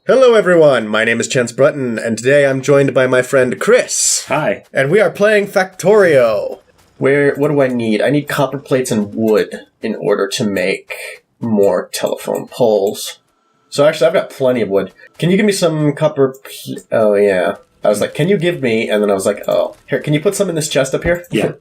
Hello everyone, my name is Chance Brutton, and today I'm joined by my friend Chris. Hi. And we are playing Factorio. What do I need? I need copper plates and wood in order to make more telephone poles. So actually, I've got plenty of wood. Can you give me some copper... Oh, yeah. I was like, can you give me... And then I was like, oh. Here, can you put some in this chest up here? Yeah.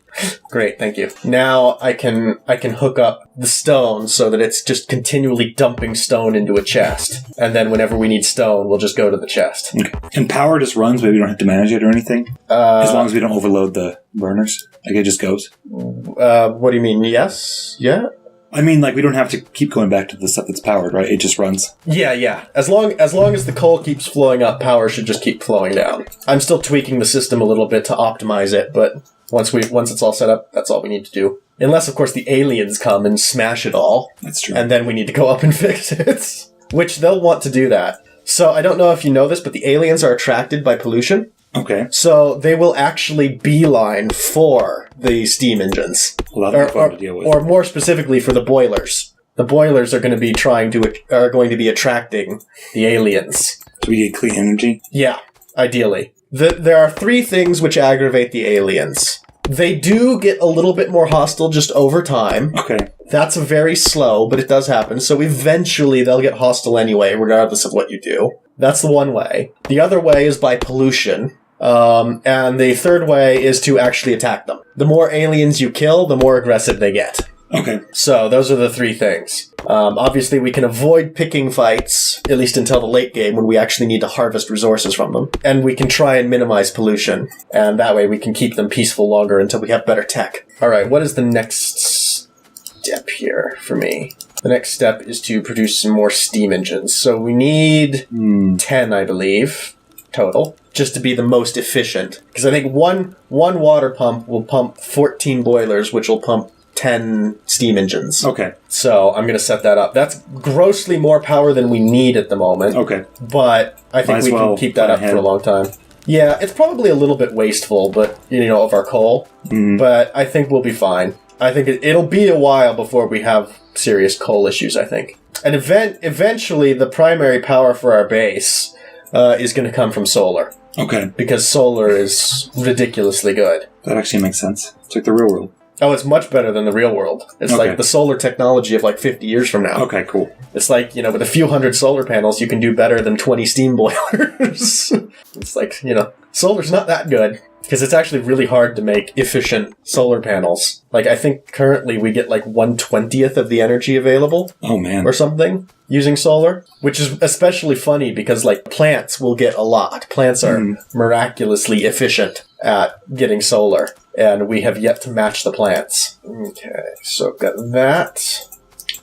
Great, thank you. Now I can hook up the stone so that it's just continually dumping stone into a chest. And then whenever we need stone, we'll just go to the chest. Okay. And power just runs, maybe we don't have to manage it or anything? As long as we don't overload the burners? Like it just goes? What do you mean? Yes? Yeah? I mean, like, we don't have to keep going back to the stuff that's powered, right? It just runs. Yeah. As long as the coal keeps flowing up, power should just keep flowing down. I'm still tweaking the system a little bit to optimize it, but once it's all set up, that's all we need to do. Unless, of course, the aliens come and smash it all. That's true. And then we need to go up and fix it. Which they'll want to do that. So I don't know if you know this, but the aliens are attracted by pollution. Okay. So they will actually beeline for the steam engines. Well, that'll be fun to deal with. Or more specifically for the boilers. The boilers are going to be attracting the aliens. So we get clean energy? Yeah, ideally. There are three things which aggravate the aliens. They do get a little bit more hostile just over time. Okay. That's very slow, but it does happen. So eventually they'll get hostile anyway, regardless of what you do. That's the one way. The other way is by pollution. And the third way is to actually attack them. The more aliens you kill, the more aggressive they get. Okay. So those are the three things. Obviously, we can avoid picking fights, at least until the late game when we actually need to harvest resources from them. And we can try and minimize pollution. And that way we can keep them peaceful longer until we have better tech. All right, what is the next step here for me? The next step is to produce some more steam engines. So we need 10, I believe, total, just to be the most efficient. Because I think one water pump will pump 14 boilers, which will pump 10 steam engines. Okay. So I'm going to set that up. That's grossly more power than we need at the moment. Okay. But I think we can keep that up for a long time. Yeah, it's probably a little bit wasteful, but of our coal. But I think we'll be fine. I think it'll be a while before we have serious coal issues, I think. And eventually, the primary power for our base is going to come from solar. Okay. Because solar is ridiculously good. That actually makes sense. It's like the real world. Oh, it's much better than the real world. It's like the solar technology of like 50 years from now. Okay, cool. It's like, with a few hundred solar panels, you can do better than 20 steam boilers. It's like, solar's not that good. Because it's actually really hard to make efficient solar panels. Like, I think currently we get like 1/20th of the energy available. Oh, man. Or something, using solar. Which is especially funny because, like, plants will get a lot. Plants are miraculously efficient at getting solar. And we have yet to match the plants. Okay, so I've got that.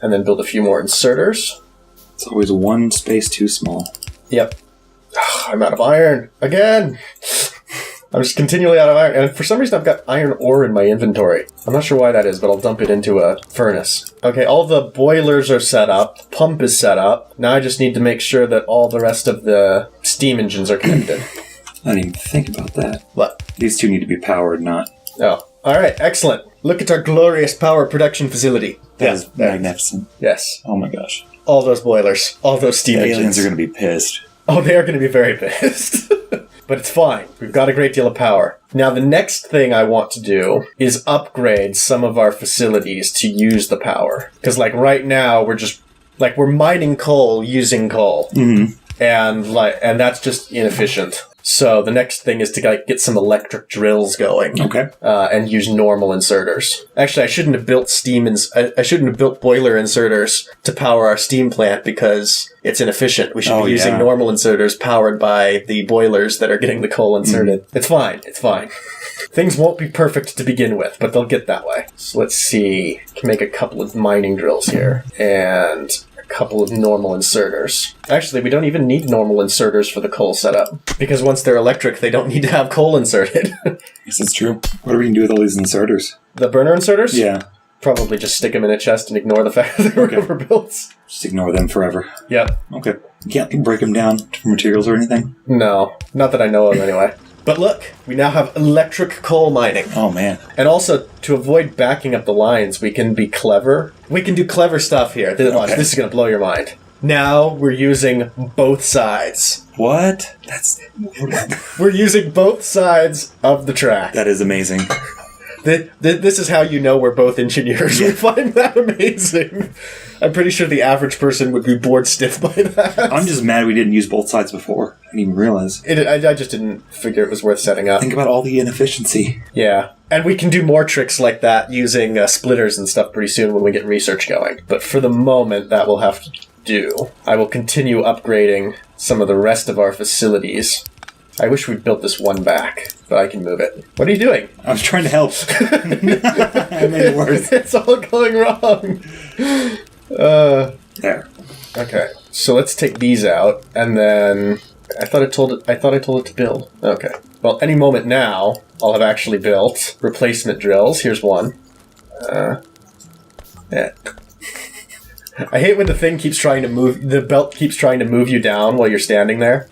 And then build a few more inserters. It's always one space too small. Yep. I'm out of iron. Again! I'm just continually out of iron. And for some reason, I've got iron ore in my inventory. I'm not sure why that is, but I'll dump it into a furnace. Okay, all the boilers are set up. The pump is set up. Now I just need to make sure that all the rest of the steam engines are connected. I didn't even think about that. What? These two need to be powered, not... Oh. All right, excellent. Look at our glorious power production facility. That is magnificent. Yes. Oh my gosh. All those boilers. All those steam engines. Aliens are going to be pissed. Oh, they are going to be very pissed. But it's fine. We've got a great deal of power. Now, the next thing I want to do is upgrade some of our facilities to use the power. Because, like, right now, we're mining coal using coal. Mm-hmm. And that's just inefficient. So the next thing is to get some electric drills going. Okay. And use normal inserters. Actually, I shouldn't have built I shouldn't have built boiler inserters to power our steam plant because it's inefficient. We should be using normal inserters powered by the boilers that are getting the coal inserted. It's fine. It's fine. Things won't be perfect to begin with, but they'll get that way. So let's see. Can make a couple of mining drills here. And couple of normal inserters. Actually, we don't even need normal inserters for the coal setup, because once they're electric, they don't need to have coal inserted. Yes, that's true. What are we going to do with all these inserters? The burner inserters? Yeah. Probably just stick them in a chest and ignore the fact that they're overbuilt. Just ignore them forever. Yep. Okay. You can't break them down for materials or anything? No. Not that I know of, anyway. But look, we now have electric coal mining. Oh, man. And also, to avoid backing up the lines, we can be clever. We can do clever stuff here. Watch, this is going to blow your mind. Now we're using both sides. What? We're using both sides of the track. That is amazing. This is how you know we're both engineers. We find that amazing. I'm pretty sure the average person would be bored stiff by that. I'm just mad we didn't use both sides before. I didn't even realize. I just didn't figure it was worth setting up. Think about all the inefficiency. Yeah. And we can do more tricks like that using splitters and stuff pretty soon when we get research going. But for the moment, that will have to do. I will continue upgrading some of the rest of our facilities. I wish we'd built this one back, but I can move it. What are you doing? I was trying to help. I made it worse. It's all going wrong. There. Okay, so let's take these out, and then I thought I told it to build. Okay. Well, any moment now, I'll have actually built replacement drills. Here's one. Yeah. I hate when the thing keeps trying to move. The belt keeps trying to move you down while you're standing there.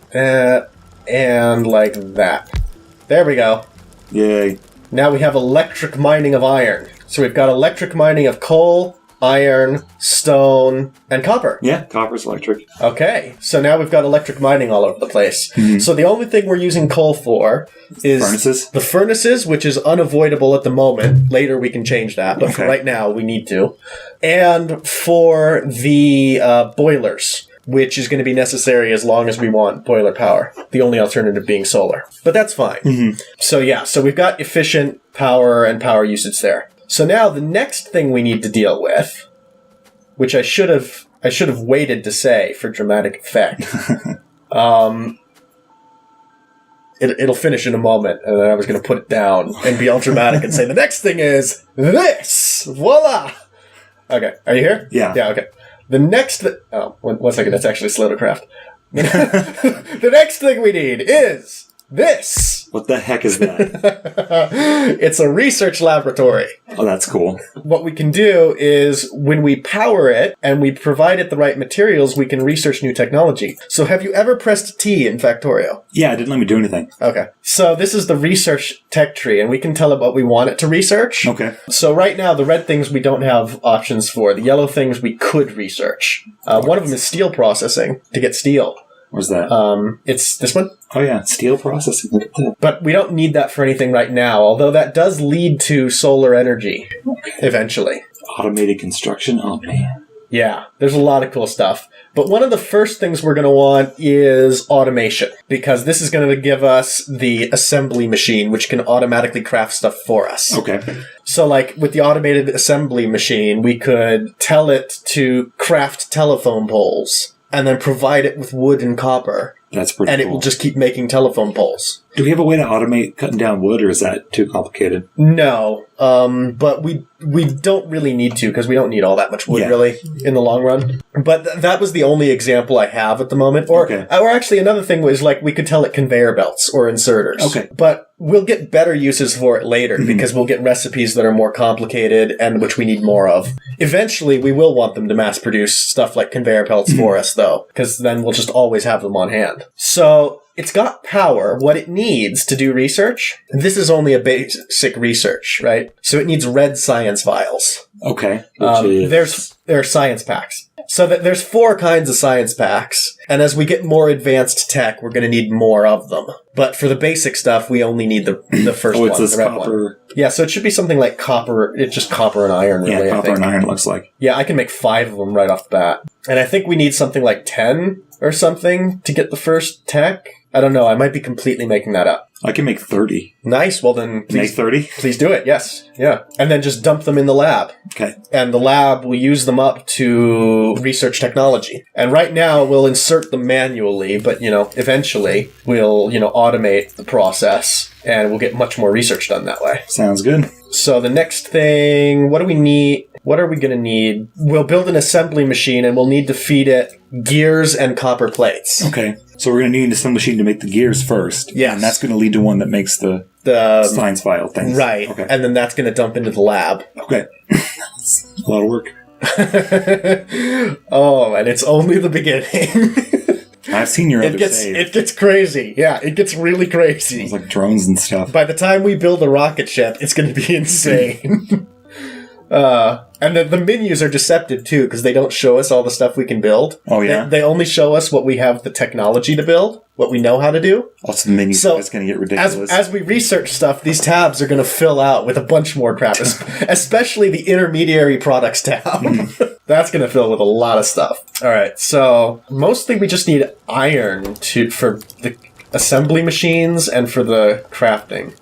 And like that. There we go. Yay. Now we have electric mining of iron. So we've got electric mining of coal, iron, stone, and copper. Yeah, copper's electric. Okay, so now we've got electric mining all over the place. Mm-hmm. So the only thing we're using coal for is furnaces? The furnaces, which is unavoidable at the moment. Later we can change that, but for right now we need to. And for the boilers, which is going to be necessary as long as we want boiler power. The only alternative being solar. But that's fine. Mm-hmm. So we've got efficient power and power usage there. So now the next thing we need to deal with, which I should have waited to say for dramatic effect. It'll finish in a moment, and then I was going to put it down and be all dramatic and say the next thing is this. Voila. Okay, are you here? Yeah. Yeah. Okay. The next... one second. That's actually slow to craft. The next thing we need is this. What the heck is that? It's a research laboratory. Oh, that's cool. What we can do is when we power it and we provide it the right materials, we can research new technology. So have you ever pressed T in Factorio? Yeah, it didn't let me do anything. Okay. So this is the research tech tree, and we can tell it what we want it to research. Okay. So right now, the red things we don't have options for. The yellow things we could research. One of them is steel processing, to get steel. What's that? It's this one. Oh, yeah. Steel processing. Look at that. But we don't need that for anything right now, although that does lead to solar energy eventually. Automated construction. Oh, man. Yeah, there's a lot of cool stuff. But one of the first things we're going to want is automation, because this is going to give us the assembly machine, which can automatically craft stuff for us. Okay. So, like, with the automated assembly machine, we could tell it to craft telephone poles and then provide it with wood and copper. That's pretty cool. And it cool. will just keep making telephone poles. Do we have a way to automate cutting down wood, or is that too complicated? No, but we don't really need to, because we don't need all that much wood, really, in the long run. But that was the only example I have at the moment. Or actually, another thing was, like, we could tell it conveyor belts or inserters. Okay. But we'll get better uses for it later, because we'll get recipes that are more complicated and which we need more of. Eventually, we will want them to mass produce stuff like conveyor belts for us, though, because then we'll just always have them on hand. So it's got power. What it needs to do research, this is only a basic research, right? So it needs red science vials. Okay. There are science packs. So there's 4 kinds of science packs, and as we get more advanced tech, we're going to need more of them. But for the basic stuff, we only need the first one, it's the red copper. one. Yeah, so it should be something like copper. It's just copper and iron, really. Yeah, copper and iron looks like. Yeah, I can make 5 of them right off the bat. And I think we need something like 10 or something to get the first tech. I don't know. I might be completely making that up. I can make 30. Nice. Well, then Make 30? Please do it. Yes. Yeah. And then just dump them in the lab. Okay. And the lab will use them up to research technology. And right now we'll insert them manually, but, eventually we'll, automate the process and we'll get much more research done that way. Sounds good. So the next thing, what do we need? What are we going to need? We'll build an assembly machine and we'll need to feed it gears and copper plates. Okay. So we're going to need an assembly machine to make the gears first. Yes. And that's going to lead to one that makes the science file thing. Right. Okay. And then that's going to dump into the lab. Okay. That's a lot of work. Oh, and it's only the beginning. I've seen your other save. It gets crazy. Yeah, it gets really crazy. It's like drones and stuff. By the time we build a rocket ship, it's going to be insane. And the menus are deceptive, too, because they don't show us all the stuff we can build. Oh, yeah? They only show us what we have the technology to build, what we know how to do. Also, the menu is going to get ridiculous. As we research stuff, these tabs are going to fill out with a bunch more crap, especially the intermediary products tab. That's going to fill with a lot of stuff. All right, so mostly we just need iron for the assembly machines and for the crafting.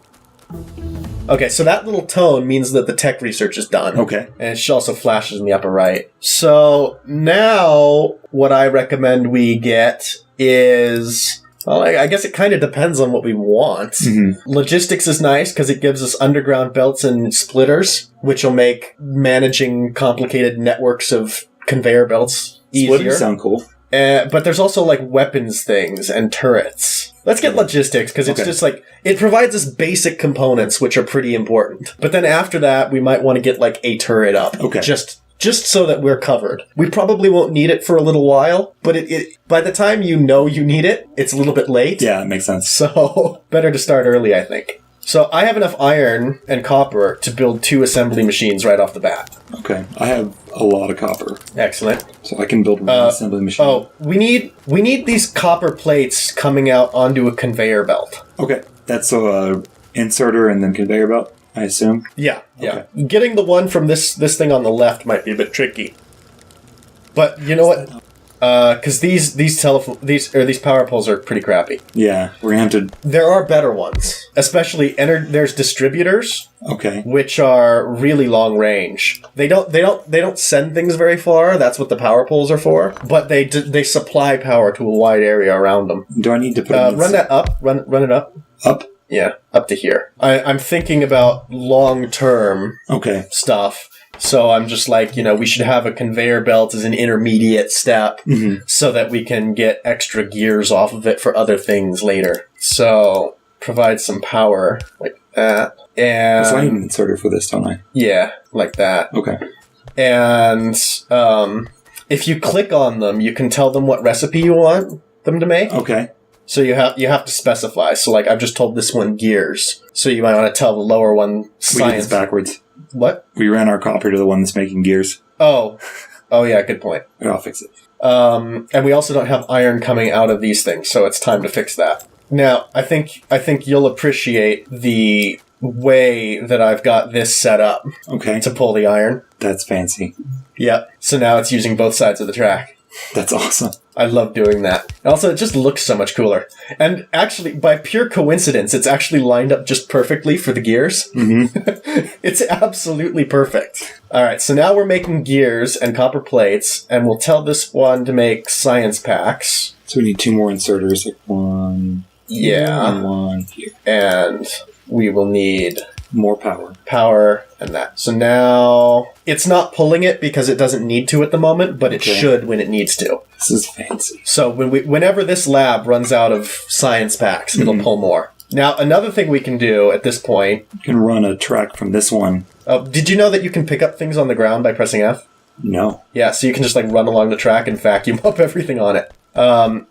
Okay, so that little tone means that the tech research is done. Okay. And it also flashes in the upper right. So now what I recommend we get is... Well, I guess it kind of depends on what we want. Mm-hmm. Logistics is nice because it gives us underground belts and splitters, which will make managing complicated networks of conveyor belts easier. Splitters sound cool. But there's also like weapons things and turrets. Let's get logistics because it's just like it provides us basic components which are pretty important. But then after that, we might want to get like a turret up. Okay. Just so that we're covered. We probably won't need it for a little while, but it by the time you know you need it, it's a little bit late. Yeah, it makes sense. So better to start early, I think. So I have enough iron and copper to build 2 assembly machines right off the bat. Okay, I have a lot of copper. Excellent. So I can build one assembly machine. Oh, we need these copper plates coming out onto a conveyor belt. Okay, that's a inserter and then conveyor belt, I assume? Yeah. Okay. Getting the one from this thing on the left might be a bit tricky. But you know what? Because these power poles are pretty crappy. Yeah, we're gonna have to. There are better ones, especially there's distributors. Okay. Which are really long range. They don't send things very far. That's what the power poles are for. But they supply power to a wide area around them. Do I need to put run that up? Run it up. Up? Yeah, up to here. I'm thinking about long-term stuff. So I'm just like, we should have a conveyor belt as an intermediate step so that we can get extra gears off of it for other things later. So provide some power like that. And so I need an inserter for this, don't I? Yeah, like that. Okay. And if you click on them, you can tell them what recipe you want them to make. Okay. So you have to specify. So like I've just told this one gears. So you might want to tell the lower one science. We did this backwards. What? We ran our copper to the one that's making gears. Oh yeah, good point. I'll fix it. And we also don't have iron coming out of these things, so it's time to fix that. Now, I think you'll appreciate the way that I've got this set up. Okay. To pull the iron. That's fancy. Yep. So now it's using both sides of the track. That's awesome. I love doing that. Also, it just looks so much cooler. And actually, by pure coincidence, it's actually lined up just perfectly for the gears. Mm-hmm. It's absolutely perfect. All right, so now we're making gears and copper plates, and we'll tell this one to make science packs. So we need 2 more inserters, like one. Yeah. And one here. And we will need more power. Power and that. So now it's not pulling it because it doesn't need to at the moment, but it should when it needs to. This is fancy. So whenever this lab runs out of science packs, it'll pull more. Now, another thing we can do at this point... You can run a track from this one. Oh, did you know that you can pick up things on the ground by pressing F? No. Yeah, so you can just run along the track and vacuum up everything on it.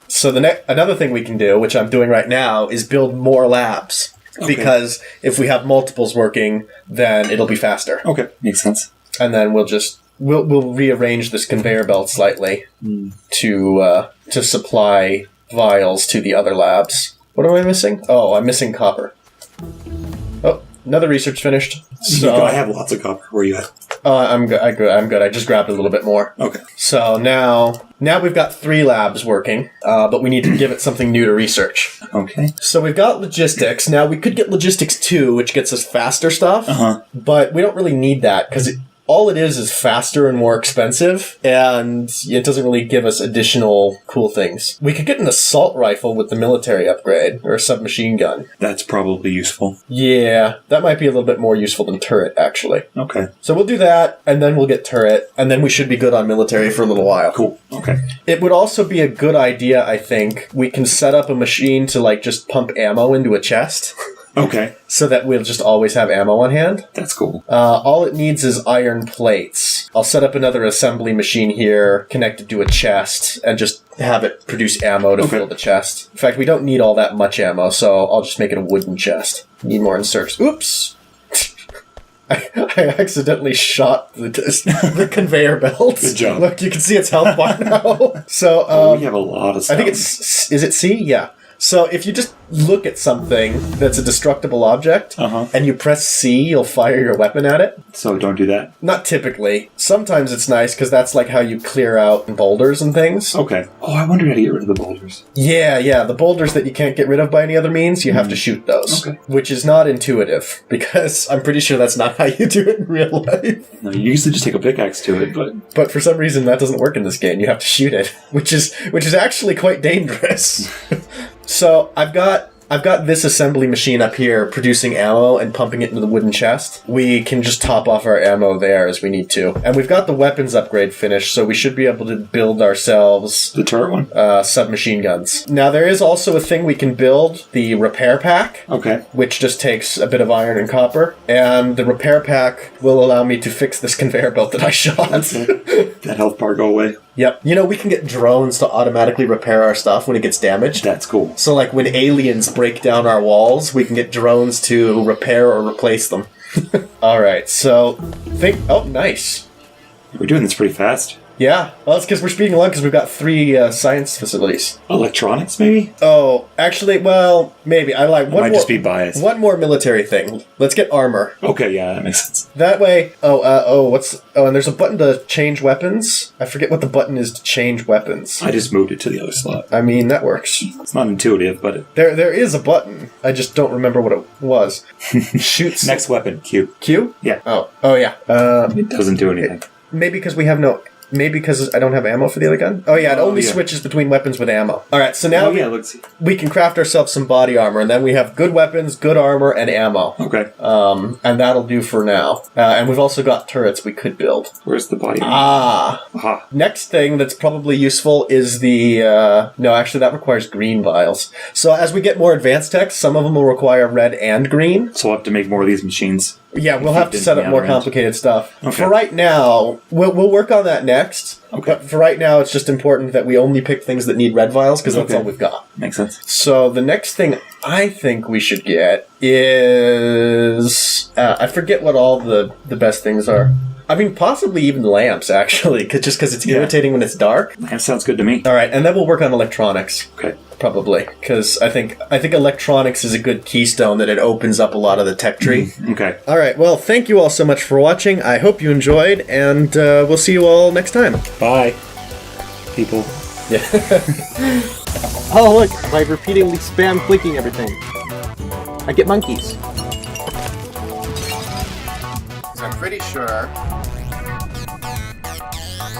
So another thing we can do, which I'm doing right now, is build more labs. Okay. Because if we have multiples working, then it'll be faster. Okay, makes sense. And then we'll rearrange this conveyor belt slightly to supply vials to the other labs. What am I missing? Oh, I'm missing copper. Oh, another research finished. So I have lots of copper. Where are you at? I'm good. I'm good. I just grabbed a little bit more. Okay. So now we've got 3 labs working, but we need to give it something new to research. Okay. So we've got logistics. Now we could get logistics 2, which gets us faster stuff. But we don't really need that because all it is faster and more expensive, and it doesn't really give us additional cool things. We could get an assault rifle with the military upgrade, or a submachine gun. That's probably useful. Yeah, that might be a little bit more useful than turret, actually. Okay. So we'll do that, and then we'll get turret, and then we should be good on military for a little while. Cool. Okay. It would also be a good idea, I think. We can set up a machine to, just pump ammo into a chest. Okay. So that we'll just always have ammo on hand. That's cool. All it needs is iron plates. I'll set up another assembly machine here connected to a chest and just have it produce ammo to fill the chest. In fact, we don't need all that much ammo, so I'll just make it a wooden chest. Need more inserts. Oops! I accidentally shot the conveyor belt. Good job. Look, you can see its health bar now. So we have a lot of stuff. I think it's... Is it C? Yeah. So if you just look at something that's a destructible object, and you press C, you'll fire your weapon at it. So don't do that. Not typically. Sometimes it's nice, because that's like how you clear out boulders and things. Okay. Oh, I wonder how to get rid of the boulders. Yeah. The boulders that you can't get rid of by any other means, you have to shoot those. Okay. Which is not intuitive, because I'm pretty sure that's not how you do it in real life. No, you usually just take a pickaxe to it, but... But for some reason, that doesn't work in this game. You have to shoot it, which is actually quite dangerous. So I've got this assembly machine up here producing ammo and pumping it into the wooden chest. We can just top off our ammo there as we need to. And we've got the weapons upgrade finished, so we should be able to build ourselves... The turret one? Submachine guns. Now, there is also a thing we can build, the repair pack. Okay. Which just takes a bit of iron and copper. And the repair pack will allow me to fix this conveyor belt that I shot. That health bar go away. Yep. You know, we can get drones to automatically repair our stuff when it gets damaged. That's cool. So, like, when aliens break down our walls, we can get drones to repair or replace them. Alright, so... Oh, nice. We're doing this pretty fast. Yeah. Well, it's because we're speeding along because we've got 3 science facilities. Electronics, maybe? Oh, actually, well, maybe. I like one might more... just be biased. One more military thing. Let's get armor. Okay, yeah, that makes sense. That way... and there's a button to change weapons. I forget what the button is to change weapons. I just moved it to the other slot. I mean, that works. It's not intuitive, but... There is a button. I just don't remember what it was. Shoots... Next weapon, Q. Q? Yeah. Oh, yeah. It doesn't do anything. Maybe because we have no... Maybe because I don't have ammo for the other gun? Oh, yeah, it only switches between weapons with ammo. Alright, so now we can craft ourselves some body armor, and then we have good weapons, good armor, and ammo. Okay. And that'll do for now. And we've also got turrets we could build. Where's the body armor? Aha. Next thing that's probably useful is the... No, actually, that requires green vials. So as we get more advanced techs, some of them will require red and green. So we'll have to make more of these machines. Yeah, we'll have to set up more complicated stuff. Okay. For right now, we'll work on that next. Okay. But for right now, it's just important that we only pick things that need red vials, because that's all we've got. Makes sense. So the next thing I think we should get is... I forget what all the best things are. I mean, possibly even lamps, actually, just because it's irritating when it's dark. That sounds good to me. All right, and then we'll work on electronics. Okay. Probably, because I think electronics is a good keystone that it opens up a lot of the tech tree. Okay. All right, well, thank you all so much for watching. I hope you enjoyed, and we'll see you all next time. Bye, people. Yeah. Oh, look, by repeatedly spam clicking everything, I get monkeys. I'm pretty sure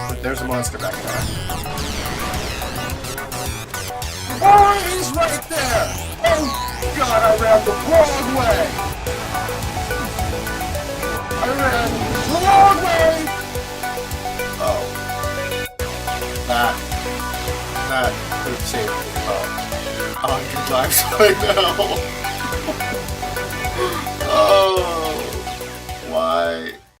that there's a monster back there. Oh, he's right there! Oh, God, I ran the wrong way! I ran the wrong way! Oh. That could have saved me about 100 times right now. Oh. Why?